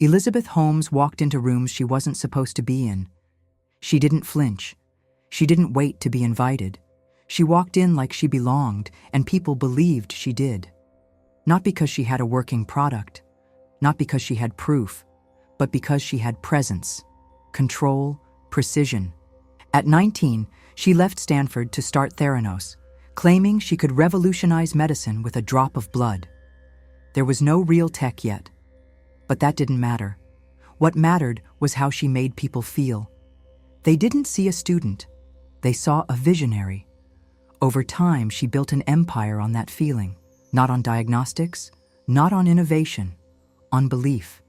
Elizabeth Holmes walked into rooms she wasn't supposed to be in. She didn't flinch. She didn't wait to be invited. She walked in like she belonged, and people believed she did. Not because she had a working product, not because she had proof, but because she had presence, control, precision. At 19, she left Stanford to start Theranos, claiming she could revolutionize medicine with a drop of blood. There was no real tech yet, but that didn't matter. What mattered was how she made people feel. They didn't see a student, they saw a visionary. Over time, she built an empire on that feeling, not on diagnostics, not on innovation, on belief.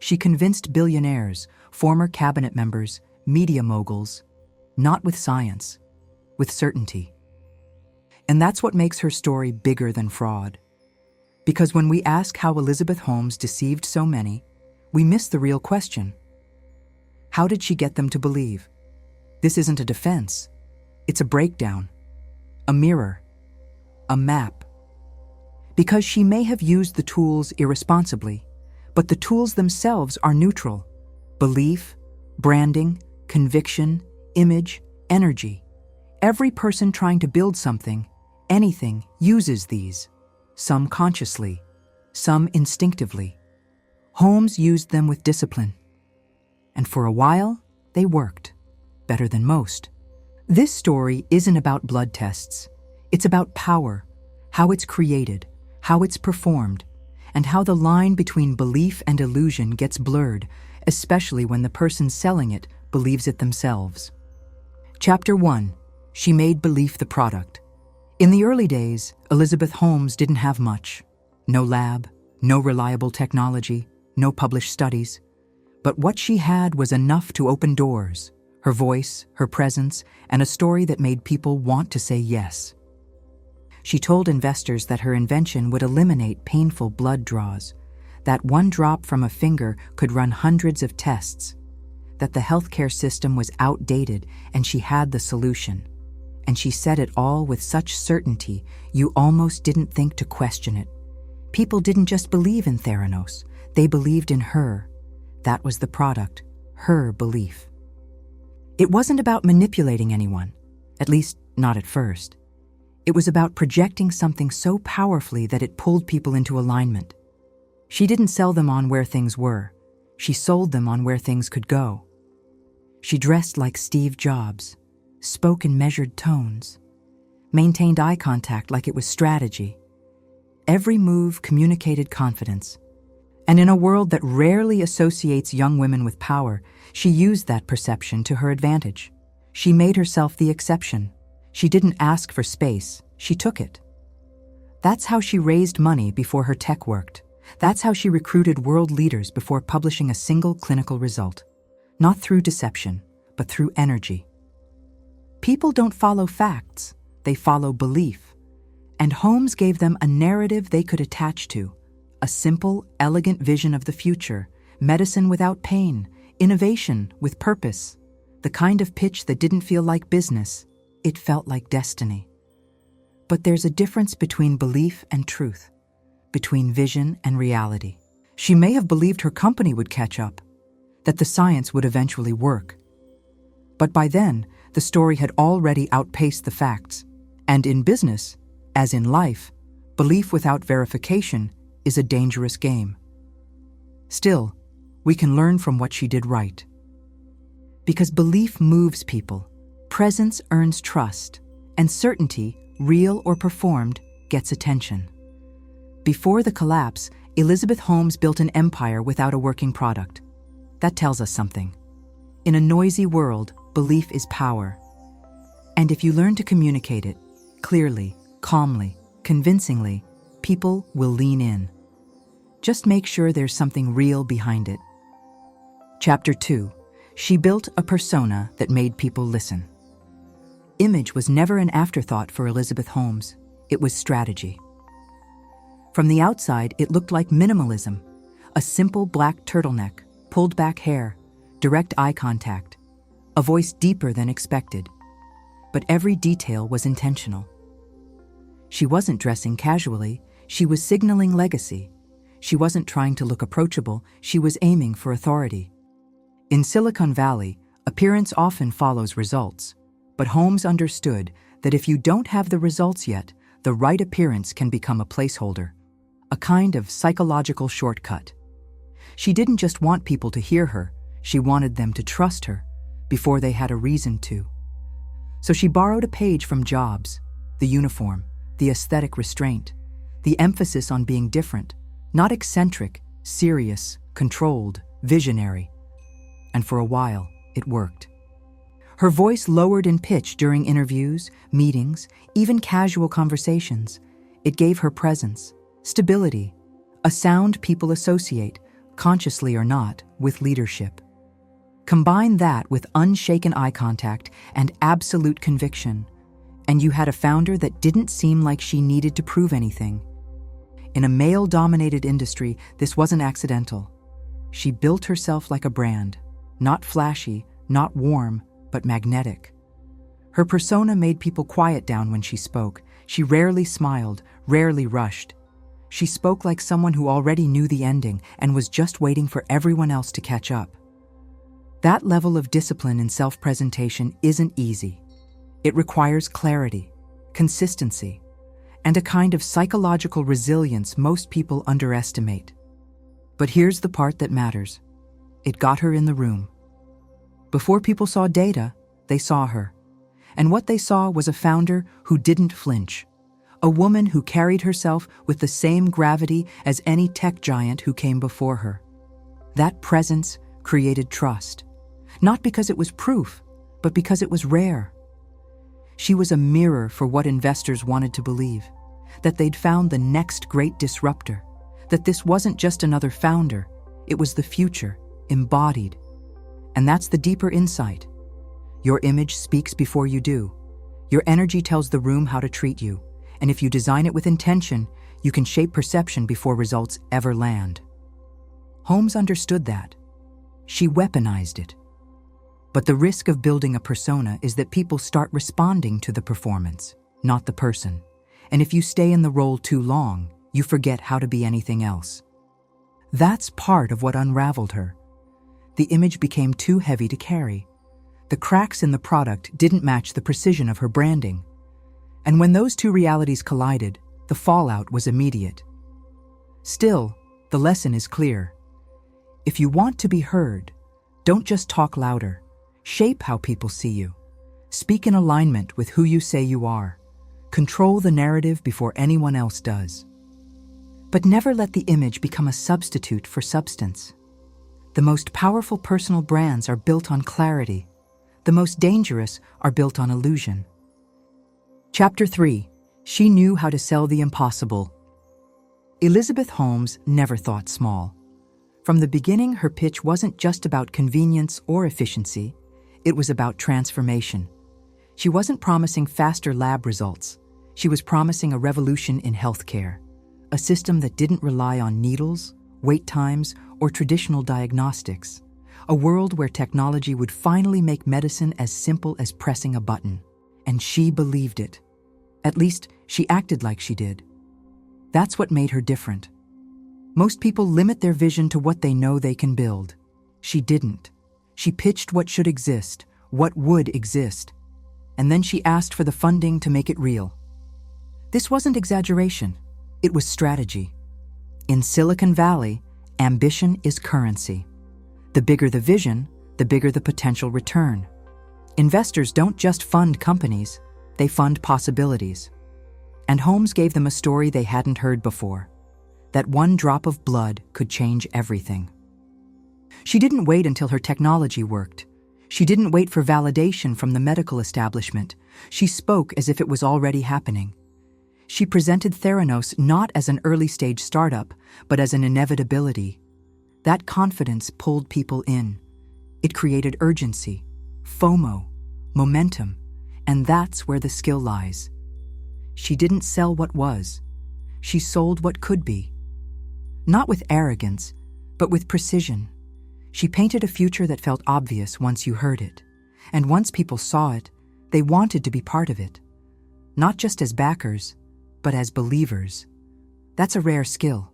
She convinced billionaires, former cabinet members, media moguls, not with science, with certainty. And that's what makes her story bigger than fraud. Because when we ask how Elizabeth Holmes deceived so many, we miss the real question. How did she get them to believe? This isn't a defense. It's a breakdown, a mirror, a map. Because she may have used the tools irresponsibly, but the tools themselves are neutral. Belief, branding, conviction, image, energy. Every person trying to build something, anything, uses these. Some consciously, some instinctively. Holmes used them with discipline. And for a while, they worked. Better than most. This story isn't about blood tests. It's about power, how it's created, how it's performed, and how the line between belief and illusion gets blurred, especially when the person selling it believes it themselves. Chapter 1. She made belief the product. In the early days, Elizabeth Holmes didn't have much. No lab, no reliable technology, no published studies. But what she had was enough to open doors. Her voice, her presence, and a story that made people want to say yes. She told investors that her invention would eliminate painful blood draws, that one drop from a finger could run hundreds of tests, that the healthcare system was outdated and she had the solution. And she said it all with such certainty you almost didn't think to question it. People didn't just believe in Theranos, they believed in her. That was the product, her belief. It wasn't about manipulating anyone, at least not at first. It was about projecting something so powerfully that it pulled people into alignment. She didn't sell them on where things were. She sold them on where things could go. She dressed like Steve Jobs, spoke in measured tones, maintained eye contact like it was strategy. Every move communicated confidence. And in a world that rarely associates young women with power, she used that perception to her advantage. She made herself the exception. She didn't ask for space, she took it. That's how she raised money before her tech worked. That's how she recruited world leaders before publishing a single clinical result. Not through deception, but through energy. People don't follow facts, they follow belief. And Holmes gave them a narrative they could attach to. A simple, elegant vision of the future, medicine without pain, innovation with purpose. The kind of pitch that didn't feel like business, it felt like destiny. But there's a difference between belief and truth, between vision and reality. She may have believed her company would catch up, that the science would eventually work. But by then, the story had already outpaced the facts. And in business, as in life, belief without verification is a dangerous game. Still, we can learn from what she did right. Because belief moves people, presence earns trust, and certainty, real or performed, gets attention. Before the collapse, Elizabeth Holmes built an empire without a working product. That tells us something. In a noisy world, belief is power. And if you learn to communicate it, clearly, calmly, convincingly, people will lean in. Just make sure there's something real behind it. Chapter 2. She built a persona that made people listen. Image was never an afterthought for Elizabeth Holmes. It was strategy. From the outside, it looked like minimalism. A simple black turtleneck, pulled back hair, direct eye contact, a voice deeper than expected. But every detail was intentional. She wasn't dressing casually, she was signaling legacy. She wasn't trying to look approachable, she was aiming for authority. In Silicon Valley, appearance often follows results. But Holmes understood that if you don't have the results yet, the right appearance can become a placeholder, a kind of psychological shortcut. She didn't just want people to hear her, she wanted them to trust her before they had a reason to. So she borrowed a page from Jobs, the uniform, the aesthetic restraint, the emphasis on being different, not eccentric, serious, controlled, visionary. And for a while, it worked. Her voice lowered in pitch during interviews, meetings, even casual conversations. It gave her presence, stability, a sound people associate, consciously or not, with leadership. Combine that with unshaken eye contact and absolute conviction, and you had a founder that didn't seem like she needed to prove anything. In a male-dominated industry, this wasn't accidental. She built herself like a brand, not flashy, not warm, but magnetic. Her persona made people quiet down when she spoke. She rarely smiled, rarely rushed. She spoke like someone who already knew the ending and was just waiting for everyone else to catch up. That level of discipline in self-presentation isn't easy. It requires clarity, consistency, and a kind of psychological resilience most people underestimate. But here's the part that matters. It got her in the room. Before people saw data, they saw her. And what they saw was a founder who didn't flinch, a woman who carried herself with the same gravity as any tech giant who came before her. That presence created trust, not because it was proof, but because it was rare. She was a mirror for what investors wanted to believe, that they'd found the next great disruptor, that this wasn't just another founder, it was the future, embodied. And that's the deeper insight. Your image speaks before you do. Your energy tells the room how to treat you, and if you design it with intention, you can shape perception before results ever land. Holmes understood that. She weaponized it. But the risk of building a persona is that people start responding to the performance, not the person. And if you stay in the role too long, you forget how to be anything else. That's part of what unraveled her. The image became too heavy to carry. The cracks in the product didn't match the precision of her branding. And when those two realities collided, the fallout was immediate. Still, the lesson is clear. If you want to be heard, don't just talk louder. Shape how people see you. Speak in alignment with who you say you are. Control the narrative before anyone else does. But never let the image become a substitute for substance. The most powerful personal brands are built on clarity. The most dangerous are built on illusion. Chapter 3. She knew how to sell the impossible. Elizabeth Holmes never thought small. From the beginning, her pitch wasn't just about convenience or efficiency. It was about transformation. She wasn't promising faster lab results. She was promising a revolution in healthcare, a system that didn't rely on needles, wait times, or traditional diagnostics, a world where technology would finally make medicine as simple as pressing a button. And she believed it. At least, she acted like she did. That's what made her different. Most people limit their vision to what they know they can build. She didn't. She pitched what should exist, what would exist, and then she asked for the funding to make it real. This wasn't exaggeration, it was strategy. In Silicon Valley, ambition is currency. The bigger the vision, the bigger the potential return. Investors don't just fund companies, they fund possibilities. And Holmes gave them a story they hadn't heard before, that one drop of blood could change everything. She didn't wait until her technology worked. She didn't wait for validation from the medical establishment. She spoke as if it was already happening. She presented Theranos not as an early-stage startup, but as an inevitability. That confidence pulled people in. It created urgency, FOMO, momentum, and that's where the skill lies. She didn't sell what was. She sold what could be. Not with arrogance, but with precision. She painted a future that felt obvious once you heard it. And once people saw it, they wanted to be part of it. Not just as backers, but as believers. That's a rare skill.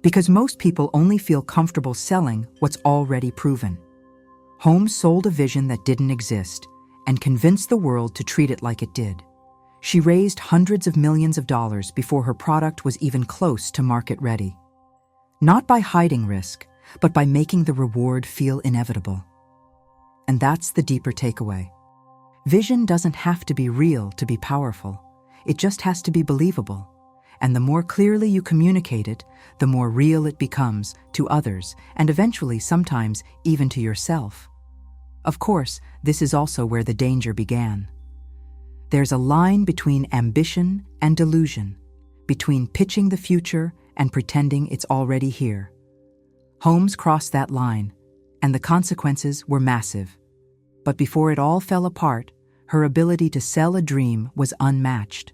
Because most people only feel comfortable selling what's already proven. Holmes sold a vision that didn't exist and convinced the world to treat it like it did. She raised hundreds of millions of dollars before her product was even close to market ready. Not by hiding risk, but by making the reward feel inevitable. And that's the deeper takeaway. Vision doesn't have to be real to be powerful. It just has to be believable. And the more clearly you communicate it, the more real it becomes to others, and eventually, sometimes, even to yourself. Of course, this is also where the danger began. There's a line between ambition and delusion, between pitching the future and pretending it's already here. Holmes crossed that line, and the consequences were massive. But before it all fell apart, her ability to sell a dream was unmatched.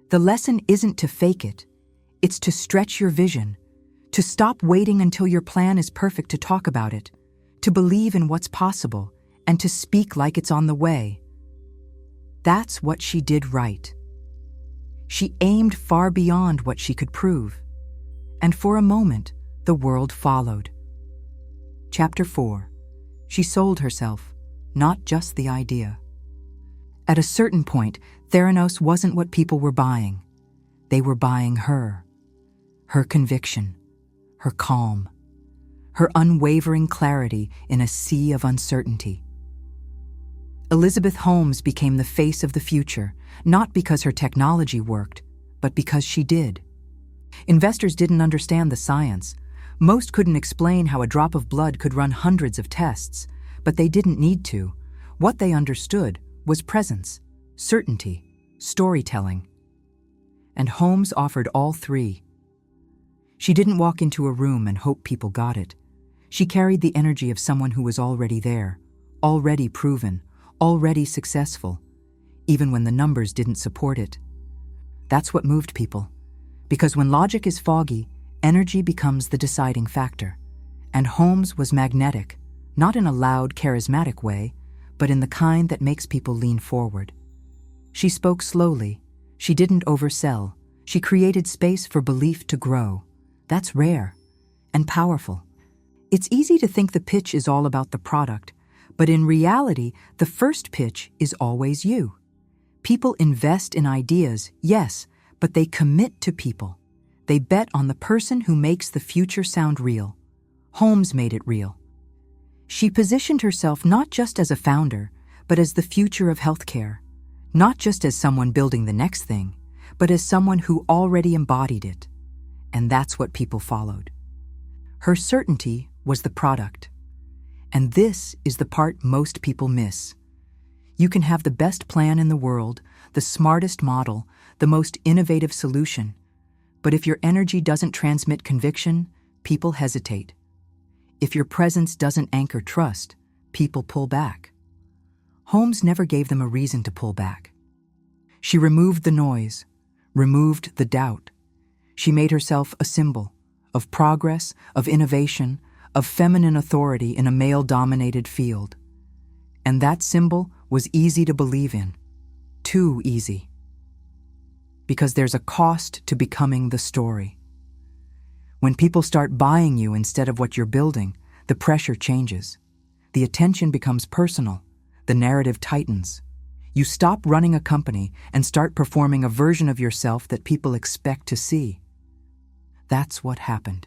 The lesson isn't to fake it, it's to stretch your vision, to stop waiting until your plan is perfect to talk about it, to believe in what's possible, and to speak like it's on the way. That's what she did right. She aimed far beyond what she could prove, and for a moment, the world followed. Chapter 4. She sold herself, not just the idea. At a certain point, Theranos wasn't what people were buying. They were buying her. Her conviction, her calm, her unwavering clarity in a sea of uncertainty. Elizabeth Holmes became the face of the future, not because her technology worked, but because she did. Investors didn't understand the science. Most couldn't explain how a drop of blood could run hundreds of tests, but they didn't need to. What they understood was presence, certainty, storytelling. And Holmes offered all three. She didn't walk into a room and hope people got it. She carried the energy of someone who was already there, already proven, already successful, even when the numbers didn't support it. That's what moved people. Because when logic is foggy, energy becomes the deciding factor. And Holmes was magnetic, not in a loud, charismatic way, but in the kind that makes people lean forward. She spoke slowly. She didn't oversell. She created space for belief to grow. That's rare and powerful. It's easy to think the pitch is all about the product, but in reality, the first pitch is always you. People invest in ideas, yes, but they commit to people. They bet on the person who makes the future sound real. Holmes made it real. She positioned herself not just as a founder, but as the future of healthcare. Not just as someone building the next thing, but as someone who already embodied it. And that's what people followed. Her certainty was the product. And this is the part most people miss. You can have the best plan in the world, the smartest model, the most innovative solution. But if your energy doesn't transmit conviction, people hesitate. If your presence doesn't anchor trust, people pull back. Holmes never gave them a reason to pull back. She removed the noise, removed the doubt. She made herself a symbol of progress, of innovation, of feminine authority in a male-dominated field. And that symbol was easy to believe in. Too easy. Because there's a cost to becoming the story. When people start buying you instead of what you're building, the pressure changes. The attention becomes personal. The narrative tightens. You stop running a company and start performing a version of yourself that people expect to see. That's what happened.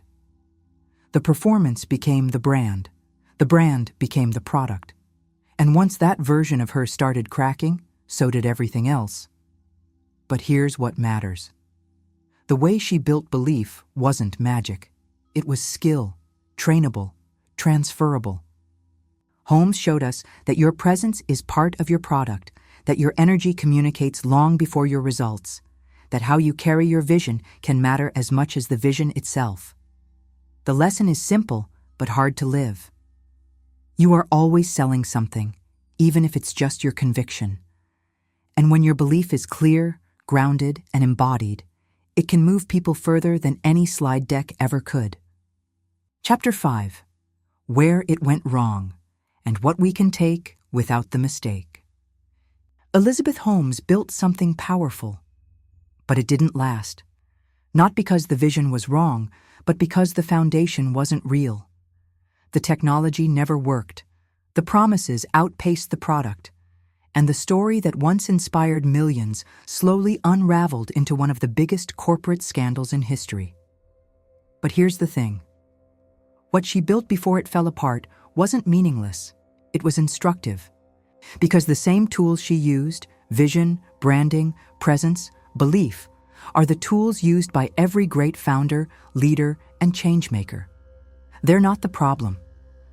The performance became the brand. The brand became the product. And once that version of her started cracking, so did everything else. But here's what matters. The way she built belief wasn't magic. It was skill, trainable, transferable. Holmes showed us that your presence is part of your product, that your energy communicates long before your results, that how you carry your vision can matter as much as the vision itself. The lesson is simple, but hard to live. You are always selling something, even if it's just your conviction. And when your belief is clear, grounded, and embodied, it can move people further than any slide deck ever could. Chapter 5. Where it went wrong, and what we can take without the mistake. Elizabeth Holmes built something powerful, but it didn't last. Not because the vision was wrong, but because the foundation wasn't real. The technology never worked. The promises outpaced the product. And the story that once inspired millions slowly unraveled into one of the biggest corporate scandals in history. But here's the thing. What she built before it fell apart wasn't meaningless. It was instructive. Because the same tools she used, vision, branding, presence, belief, are the tools used by every great founder, leader, and changemaker. They're not the problem.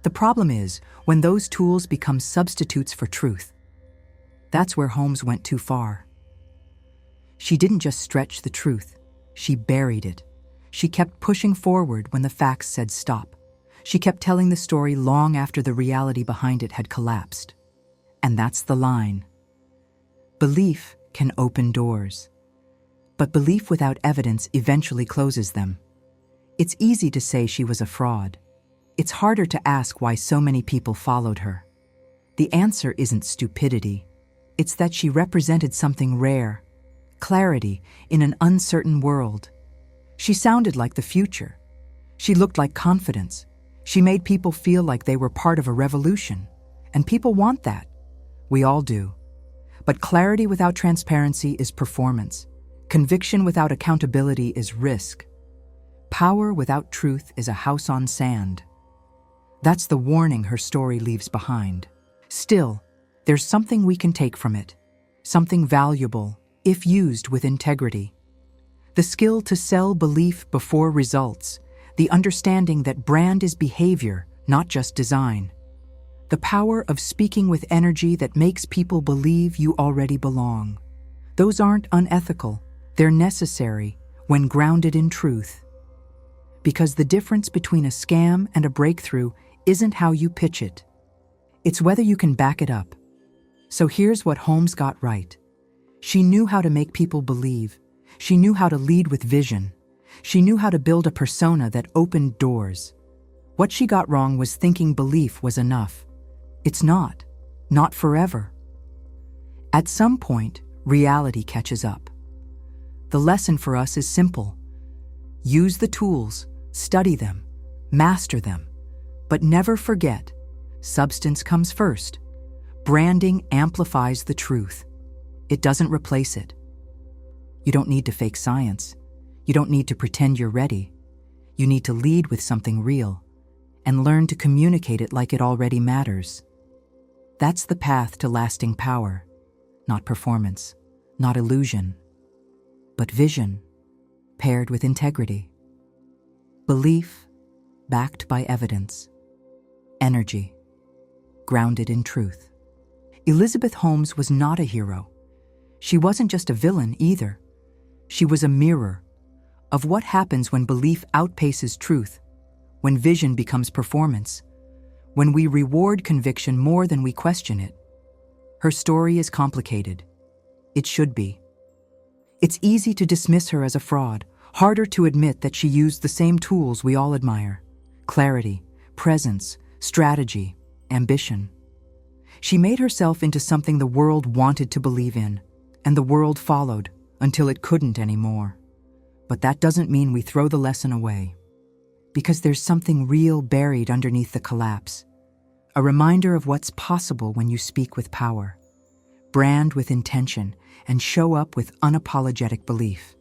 The problem is when those tools become substitutes for truth. That's where Holmes went too far. She didn't just stretch the truth, she buried it. She kept pushing forward when the facts said stop. She kept telling the story long after the reality behind it had collapsed. And that's the line. Belief can open doors. But belief without evidence eventually closes them. It's easy to say she was a fraud. It's harder to ask why so many people followed her. The answer isn't stupidity. It's that she represented something rare, clarity in an uncertain world. She sounded like the future. She looked like confidence. She made people feel like they were part of a revolution. And people want that. We all do. But clarity without transparency is performance. Conviction without accountability is risk. Power without truth is a house on sand. That's the warning her story leaves behind. Still, there's something we can take from it, something valuable, if used with integrity. The skill to sell belief before results, the understanding that brand is behavior, not just design. The power of speaking with energy that makes people believe you already belong. Those aren't unethical, they're necessary when grounded in truth. Because the difference between a scam and a breakthrough isn't how you pitch it. It's whether you can back it up. So here's what Holmes got right. She knew how to make people believe. She knew how to lead with vision. She knew how to build a persona that opened doors. What she got wrong was thinking belief was enough. It's not. Not forever. At some point, reality catches up. The lesson for us is simple. Use the tools, study them, master them, but never forget, substance comes first. Branding amplifies the truth. It doesn't replace it. You don't need to fake science. You don't need to pretend you're ready. You need to lead with something real and learn to communicate it like it already matters. That's the path to lasting power, not performance, not illusion, but vision paired with integrity. Belief backed by evidence. Energy grounded in truth. Elizabeth Holmes was not a hero. She wasn't just a villain either. She was a mirror of what happens when belief outpaces truth, when vision becomes performance, when we reward conviction more than we question it. Her story is complicated. It should be. It's easy to dismiss her as a fraud, harder to admit that she used the same tools we all admire: clarity, presence, strategy, ambition. She made herself into something the world wanted to believe in, and the world followed until it couldn't anymore. But that doesn't mean we throw the lesson away, because there's something real buried underneath the collapse, a reminder of what's possible when you speak with power, brand with intention, and show up with unapologetic belief.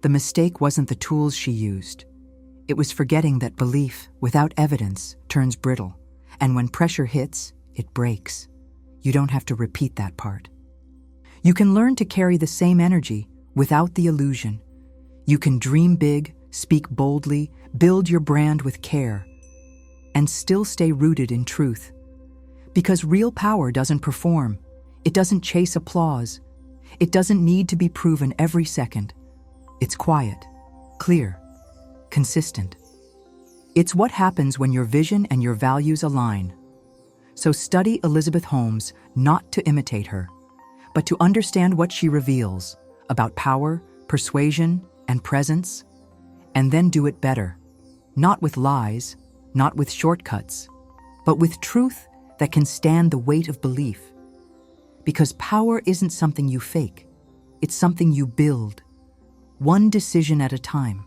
The mistake wasn't the tools she used. It was forgetting that belief without evidence turns brittle, and when pressure hits, it breaks. You don't have to repeat that part. You can learn to carry the same energy without the illusion. You can dream big, speak boldly, build your brand with care, and still stay rooted in truth. Because real power doesn't perform. It doesn't chase applause. It doesn't need to be proven every second. It's quiet, clear, consistent. It's what happens when your vision and your values align. So study Elizabeth Holmes not to imitate her, but to understand what she reveals about power, persuasion, and presence, and then do it better. Not with lies, not with shortcuts, but with truth that can stand the weight of belief. Because power isn't something you fake, it's something you build, one decision at a time.